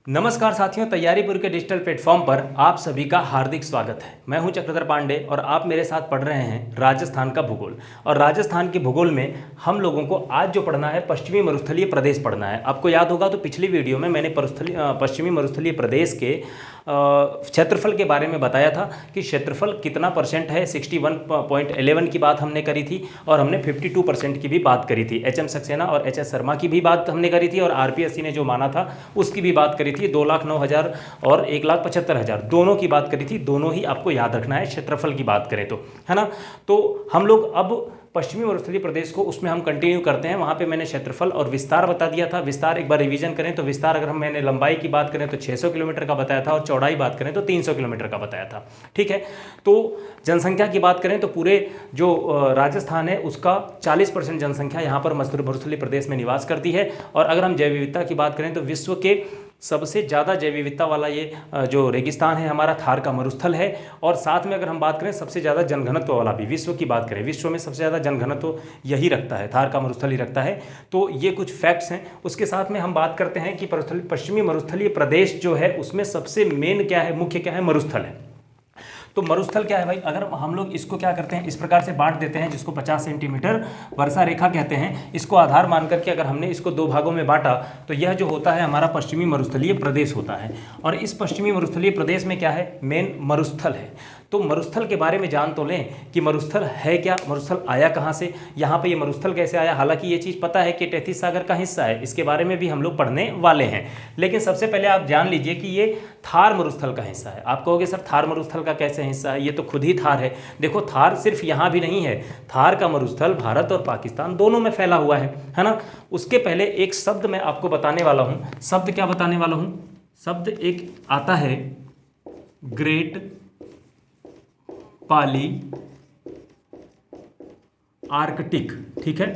नमस्कार साथियों, तैयारीपुर के डिजिटल प्लेटफॉर्म पर आप सभी का हार्दिक स्वागत है। मैं हूं चक्रधर पांडे और आप मेरे साथ पढ़ रहे हैं राजस्थान का भूगोल। और राजस्थान के भूगोल में हम लोगों को आज जो पढ़ना है पश्चिमी मरुस्थलीय प्रदेश पढ़ना है। आपको याद होगा तो पिछली वीडियो में मैंने पश्चिमी मरुस्थलीय प्रदेश के क्षेत्रफल के बारे में बताया था कि क्षेत्रफल कितना परसेंट है। 61.11 की बात हमने करी थी और हमने 52% की भी बात करी थी। एच एम सक्सेना और एच एस शर्मा की भी बात हमने करी थी और आरपीएससी ने जो माना था उसकी भी बात करी थी। 2,09,000 और 1,75,000 दोनों की बात करी थी। दोनों ही आपको याद रखना है क्षेत्रफल की बात करें तो, है ना। तो हम लोग अब पश्चिमी मरुस्थलीय प्रदेश को उसमें हम कंटिन्यू करते हैं। वहाँ पे मैंने क्षेत्रफल और विस्तार बता दिया था। मैंने एक बार रिवीजन करें तो विस्तार अगर मैंने लंबाई की बात करें तो 600 किलोमीटर का बताया था और चौड़ाई बात करें तो 300 किलोमीटर का बताया था। ठीक है, तो जनसंख्या की बात करें तो पूरे जो राजस्थान है उसका 40% जनसंख्या यहाँ पर मरुस्थलीय प्रदेश में निवास करती है। और अगर हम जैव विविधता की बात करें तो विश्व के सबसे ज़्यादा जैव विविधता वाला ये जो रेगिस्तान है हमारा थार का मरुस्थल है। और साथ में अगर हम बात करें सबसे ज़्यादा जनघनत्व वाला भी, विश्व की बात करें, विश्व में सबसे ज़्यादा जनघनत्व यही रखता है, थार का मरुस्थल ही रखता है। तो ये कुछ फैक्ट्स हैं। उसके साथ में हम बात करते हैं कि पश्चिमी मरुस्थलीय प्रदेश जो है उसमें सबसे मेन क्या है, मुख्य क्या है, मरुस्थल है। तो मरुस्थल क्या है भाई, अगर हम लोग इसको क्या करते हैं, इस प्रकार से बांट देते हैं जिसको 50 सेंटीमीटर वर्षा रेखा कहते हैं। इसको आधार मान करके अगर हमने इसको दो भागों में बांटा तो यह जो होता है हमारा पश्चिमी मरुस्थलीय प्रदेश होता है। और इस पश्चिमी मरुस्थलीय प्रदेश में क्या है, मेन मरुस्थल है। तो मरुस्थल के बारे में जान तो लें कि मरुस्थल है क्या, मरुस्थल आया कहाँ से, यहाँ पे ये मरुस्थल कैसे आया। हालांकि ये चीज़ पता है कि टेथिस सागर का हिस्सा है, इसके बारे में भी हम लोग पढ़ने वाले हैं। लेकिन सबसे पहले आप जान लीजिए कि ये थार मरुस्थल का हिस्सा है। आप कहोगे सर थार मरुस्थल का कैसे हिस्सा है, ये तो खुद ही थार है। देखो थार सिर्फ यहाँ भी नहीं है, थार का मरुस्थल भारत और पाकिस्तान दोनों में फैला हुआ है ना। उसके पहले एक शब्द मैं आपको बताने वाला हूँ। शब्द क्या बताने वाला हूँ, शब्द एक आता है ग्रेट पाली आर्कटिक। ठीक है,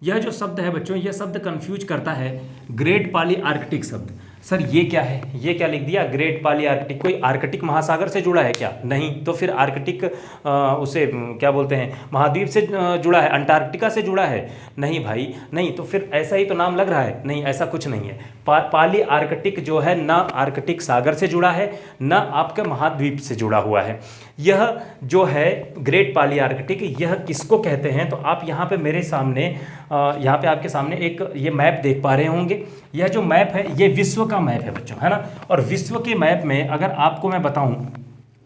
यह जो शब्द है बच्चों, यह शब्द कंफ्यूज करता है। ग्रेट पाली आर्कटिक शब्द, सर ये क्या है, ये क्या लिख दिया ग्रेट पाली आर्कटिक, कोई आर्कटिक महासागर से जुड़ा है क्या? नहीं। तो फिर आर्कटिक उसे क्या बोलते हैं, महाद्वीप से जुड़ा है, अंटार्कटिका से जुड़ा है? नहीं भाई नहीं। तो फिर ऐसा ही तो नाम लग रहा है, नहीं ऐसा कुछ नहीं है। पाली आर्कटिक जो है ना आर्कटिक सागर से जुड़ा है ना आपके महाद्वीप से जुड़ा हुआ है। यह जो है ग्रेट पाली आर्कटिक, यह किसको कहते हैं, तो आप यहाँ पे मेरे सामने यहाँ पे आपके सामने एक ये मैप देख पा रहे होंगे। यह जो मैप है ये विश्व का मैप है बच्चों, है ना। और विश्व के मैप में अगर आपको मैं बताऊं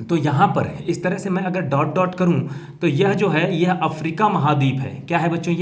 तो यहाँ पर इस तरह से मैं अगर डॉट डॉट करूं तो यह जो है यह अफ्रीका महाद्वीप है। क्या है बच्चों,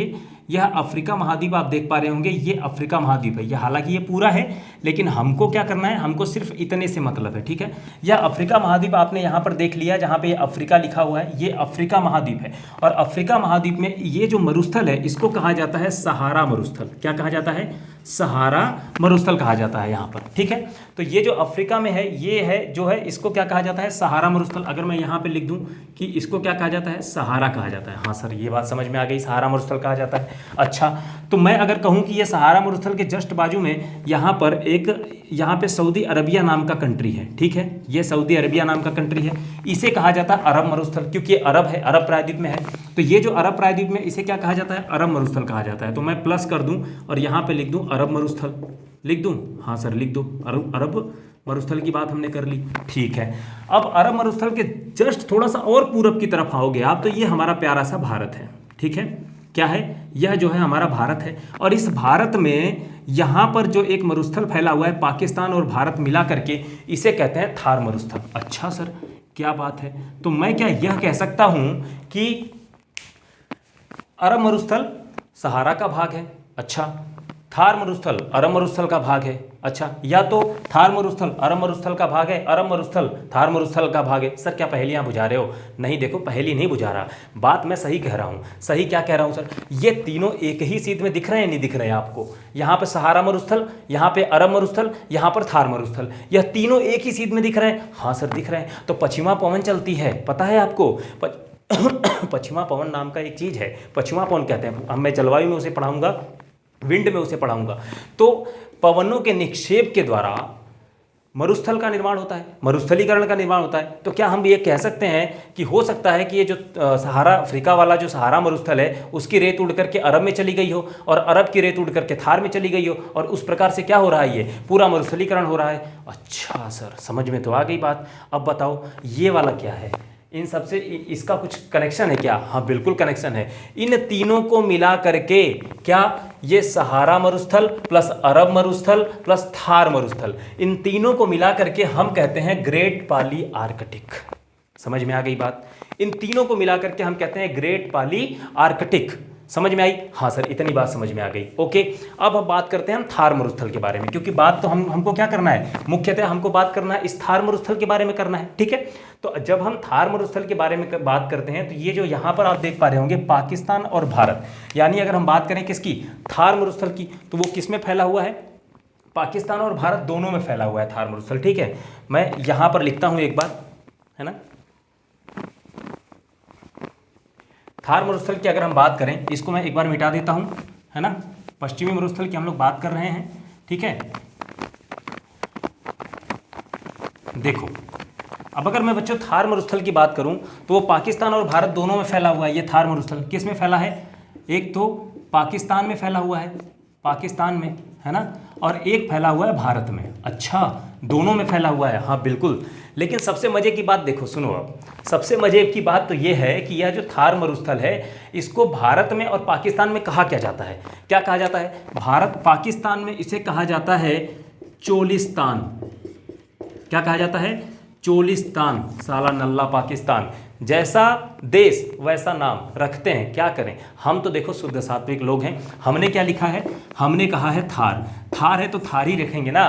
यह अफ्रीका महाद्वीप आप देख पा रहे होंगे, ये अफ्रीका महाद्वीप है। यह हालांकि ये पूरा है लेकिन हमको क्या करना है, हमको सिर्फ इतने से मतलब है। ठीक है, यह अफ्रीका महाद्वीप आपने यहाँ पर देख लिया, जहाँ पे ये अफ्रीका लिखा हुआ है, ये अफ्रीका महाद्वीप है। और अफ्रीका महाद्वीप में ये जो मरुस्थल है इसको कहा जाता है सहारा मरुस्थल। क्या कहा जाता है, सहारा मरुस्थल कहा जाता है यहाँ पर। ठीक है, तो ये जो अफ्रीका में है ये है जो है इसको क्या कहा जाता है, सहारा मरुस्थल। अगर मैं यहाँ पे लिख दूँ कि इसको क्या कहा जाता है, सहारा कहा जाता है। हाँ सर ये बात समझ में आ गई, सहारा मरुस्थल कहा जाता है। अच्छा, तो मैं अगर कहूँ कि ये सहारा मरुस्थल के जस्ट बाजू में यहाँ पर एक यहाँ पे सऊदी अरबिया नाम का कंट्री है। ठीक है, ये सऊदी अरबिया नाम का कंट्री है, इसे कहा जाता है अरब मरुस्थल, क्योंकि ये अरब है, अरब प्रायद्वीप में है। तो ये जो अरब प्रायद्वीप में इसे क्या कहा जाता है, अरब मरुस्थल कहा जाता है। तो मैं प्लस कर दूं और यहाँ पे लिख दूं अरब मरुस्थल, लिख दूं, हाँ सर लिख दो, अरब मरुस्थल की बात हमने कर ली। ठीक है, अब अरब मरुस्थल के जस्ट थोड़ा सा और पूरब की तरफ आओगे आप तो ये हमारा प्यारा सा भारत है। ठीक है, क्या है, यह जो है हमारा भारत है। और इस भारत में यहाँ पर जो एक मरुस्थल फैला हुआ है पाकिस्तान और भारत मिला करके, इसे कहते हैं थार मरुस्थल। अच्छा सर क्या बात है, तो मैं क्या यह कह सकता हूँ कि अरब मरुस्थल सहारा का भाग है, अच्छा, थार मरुस्थल अरब मरुस्थल का भाग है, अच्छा, या तो थार मरुस्थल अरब मरुस्थल का भाग है, अरब मरुस्थल थार मरुस्थल का भाग है। सर क्या पहेलियां बुझा रहे हो? नहीं, देखो पहेली नहीं बुझा रहा, बात मैं सही कह रहा हूँ। सही क्या कह रहा हूँ सर, ये तीनों एक ही सीध में दिख रहे हैं, नहीं दिख रहे हैं आपको? यहाँ पे सहारा मरुस्थल, यहाँ पे अरब मरुस्थल, यहाँ पर थार मरुस्थल, यह तीनों एक ही सीध में दिख रहे हैं। हाँ सर दिख रहे हैं। तो पश्चिमा पवन चलती है, पता है आपको? पश्चिमा पवन नाम का एक चीज़ है, पश्चिमा पवन कहते हैं। अब मैं जलवायु में उसे पढ़ाऊंगा, विंड में उसे पढ़ाऊंगा। तो पवनों के निक्षेप के द्वारा मरुस्थल का निर्माण होता है, मरुस्थलीकरण का निर्माण होता है। तो क्या हम ये कह सकते हैं कि हो सकता है कि ये जो सहारा अफ्रीका वाला जो सहारा मरुस्थल है उसकी रेत उड़ करके अरब में चली गई हो और अरब की रेत उड़ करके थार में चली गई हो और उस प्रकार से क्या हो रहा है, ये पूरा मरुस्थलीकरण हो रहा है। अच्छा सर, समझ में तो आ गई बात। अब बताओ ये वाला क्या है, इन सबसे इसका कुछ कनेक्शन है क्या? हाँ बिल्कुल कनेक्शन है। इन तीनों को मिला करके क्या, ये सहारा मरुस्थल प्लस अरब मरुस्थल प्लस थार मरुस्थल, इन तीनों को मिला करके हम कहते हैं ग्रेट पाली आर्कटिक। समझ में आ गई बात? इन तीनों को मिला करके हम कहते हैं ग्रेट पाली आर्कटिक। समझ में आई? हाँ सर, इतनी बात समझ में आ गई। ओके, अब हम बात करते हैं हम थार मरुस्थल के बारे में, क्योंकि बात तो हमको क्या करना है, मुख्यतः हमको बात करना है इस थार मरुस्थल के बारे में करना है। ठीक है, तो जब हम थार मरुस्थल के बारे में बात करते हैं तो ये जो यहाँ पर आप देख पा रहे होंगे पाकिस्तान और भारत, यानी अगर हम बात करें किसकी, थार मरुस्थल की, तो वो किस में फैला हुआ है, पाकिस्तान और भारत दोनों में फैला हुआ है थार मरुस्थल। ठीक है, मैं यहाँ पर लिखता हूँ एक बार, है ना। थार मरुस्थल की अगर हम बात करें, इसको मैं एक बार मिटा देता हूं, है ना। पश्चिमी मरुस्थल की हम लोग बात कर रहे हैं। ठीक है, देखो अब अगर मैं बच्चों थार मरुस्थल की बात करूं तो वो पाकिस्तान और भारत दोनों में फैला हुआ है। ये थार मरुस्थल किस में फैला है, एक तो पाकिस्तान में फैला हुआ है, पाकिस्तान में, है ना, और एक फैला हुआ है भारत में। अच्छा, दोनों में फैला हुआ है, हाँ बिल्कुल। लेकिन सबसे मजे की बात देखो, सुनो अब, सबसे मजे की बात तो ये है कि यह जो थार मरुस्थल है इसको भारत में और पाकिस्तान में कहा क्या जाता है, क्या कहा जाता है, भारत पाकिस्तान में इसे कहा जाता है चोलिस्तान। क्या कहा जाता है, चोलिस्तान। साला नल्ला पाकिस्तान, जैसा देश वैसा नाम रखते हैं, क्या करें हम तो देखो शुद्ध सात्विक लोग हैं। हमने क्या लिखा है, हमने कहा है थार, थार है तो थार ही रखेंगे ना।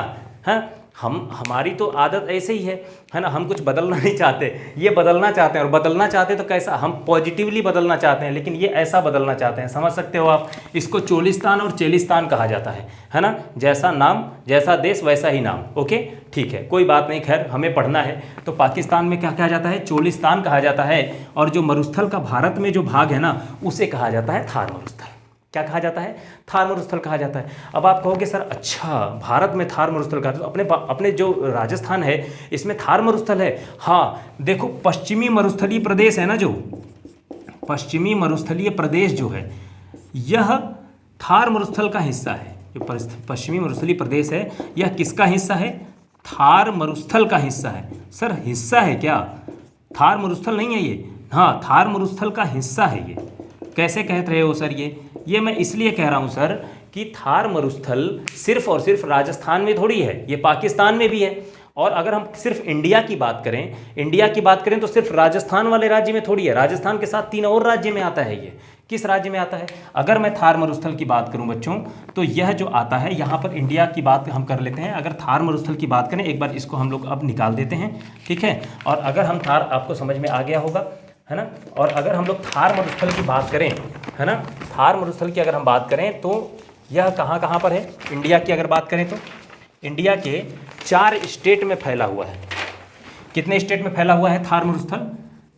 हाँ, हमारी तो आदत ऐसे ही है ना, हम कुछ बदलना नहीं चाहते, ये बदलना चाहते हैं, और बदलना चाहते तो कैसा, हम पॉजिटिवली बदलना चाहते हैं, लेकिन ये ऐसा बदलना चाहते हैं, समझ सकते हो आप। इसको चोलिस्तान और चेलिस्तान कहा जाता है ना, जैसा नाम जैसा देश वैसा ही नाम। ओके ठीक है, कोई बात नहीं, खैर हमें पढ़ना है। तो पाकिस्तान में क्या कहा जाता है, चोलिस्तान कहा जाता है, और जो मरुस्थल का भारत में जो भाग है ना उसे कहा जाता है थार मरुस्थल। क्या कहा जाता है, थार मरुस्थल कहा जाता है। अब आप कहोगे सर अच्छा भारत में थार मरुस्थल का, तो अपने जो राजस्थान है इसमें थार मरुस्थल है। हाँ देखो, पश्चिमी मरुस्थलीय प्रदेश है ना, जो पश्चिमी मरुस्थलीय प्रदेश जो है यह थार मरुस्थल का हिस्सा है। जो पश्चिमी मरुस्थलीय प्रदेश है यह किसका हिस्सा है, थार मरुस्थल का हिस्सा है। सर हिस्सा है क्या, थार मरुस्थल नहीं है ये, हाँ थार मरुस्थल का हिस्सा है ये। कैसे कह रहे हो सर, ये मैं इसलिए कह रहा हूँ सर कि थार मरुस्थल सिर्फ और सिर्फ राजस्थान में थोड़ी है, ये पाकिस्तान में भी है। और अगर हम सिर्फ इंडिया की बात करें तो सिर्फ राजस्थान वाले राज्य में थोड़ी है, राजस्थान के साथ 3 और राज्य में आता है। ये किस राज्य में आता है, अगर मैं थार मरुस्थल की बात करूं बच्चों तो यह जो आता है, यहाँ पर इंडिया की बात हम कर लेते हैं। अगर थार मरुस्थल की बात करें, एक बार इसको हम लोग अब निकाल देते हैं, ठीक है। और अगर हम थार, आपको समझ में आ गया होगा, है ना। और अगर हम लोग थार मरुस्थल की बात करें, है ना, थार मरुस्थल की अगर हम बात करें तो यह कहाँ पर है, इंडिया की अगर बात करें तो इंडिया के 4 स्टेट में फैला हुआ है। कितने स्टेट में फैला हुआ है थार मरुस्थल,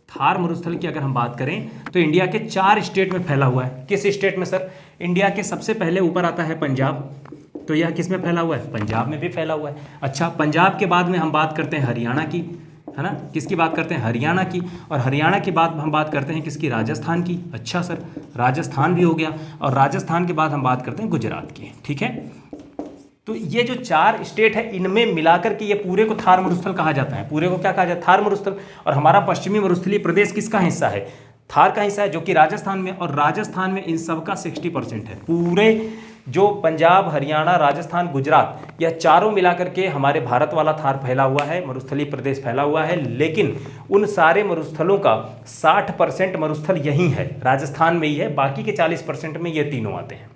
थार मरुस्थल की अगर हम बात करें तो इंडिया के 4 स्टेट में फैला हुआ है। किस स्टेट में सर, इंडिया के सबसे पहले ऊपर आता है पंजाब, तो यह किस में फैला हुआ है, पंजाब में भी फैला हुआ है। अच्छा, पंजाब के बाद में हम बात करते हैं हरियाणा की, है ना, किसकी बात करते हैं, हरियाणा की। और हरियाणा के बाद हम बात करते हैं किसकी, राजस्थान की। अच्छा सर, राजस्थान भी हो गया। और राजस्थान के बाद हम बात करते हैं गुजरात की, ठीक है। तो ये जो 4 स्टेट है इनमें मिलाकर के ये पूरे को थार मरुस्थल कहा जाता है। पूरे को क्या कहा जाता है, थार मरुस्थल। और हमारा पश्चिमी मरुस्थलीय प्रदेश किसका हिस्सा है, थार का हिस्सा है, जो कि राजस्थान में, और राजस्थान में इन सब का 60% है। पूरे जो पंजाब, हरियाणा, राजस्थान, गुजरात, यह चारों मिलाकर के हमारे भारत वाला थार फैला हुआ है, मरुस्थलीय प्रदेश फैला हुआ है। लेकिन उन सारे मरुस्थलों का 60% मरुस्थल यहीं है, राजस्थान में ही है। बाकी के 40% में ये तीनों आते हैं।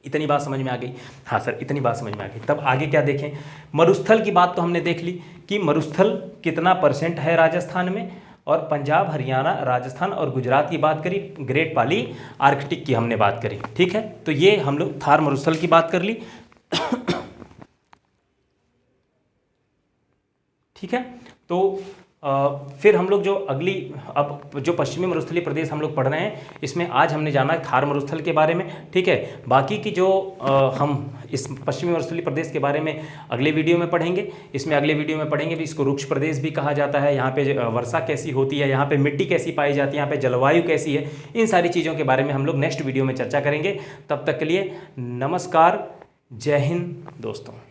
इतनी बात समझ में आ गई, हाँ सर इतनी बात समझ में आ गई। तब आगे क्या देखें, मरुस्थल की बात तो हमने देख ली कि मरुस्थल कितना % है राजस्थान में, और पंजाब, हरियाणा, राजस्थान और गुजरात की बात करी, ग्रेट पाली आर्कटिक की हमने बात करी, ठीक है। तो ये हम लोग थार मरुस्थल की बात कर ली, ठीक है। तो फिर हम लोग जो अगली अब जो पश्चिमी मरुस्थलीय प्रदेश हम लोग पढ़ रहे हैं, इसमें आज हमने जाना है थार मरुस्थल के बारे में। ठीक है, बाकी की जो हम इस पश्चिमी मरुस्थलीय प्रदेश के बारे में अगले वीडियो में पढ़ेंगे। इसमें अगले वीडियो में पढ़ेंगे भी इसको रुक्ष प्रदेश भी कहा जाता है, यहाँ पे वर्षा कैसी होती है, यहाँ पे मिट्टी कैसी पाई जाती है, यहाँ पे जलवायु कैसी है, इन सारी चीज़ों के बारे में हम लोग नेक्स्ट वीडियो में चर्चा करेंगे। तब तक के लिए नमस्कार, जय हिंद दोस्तों।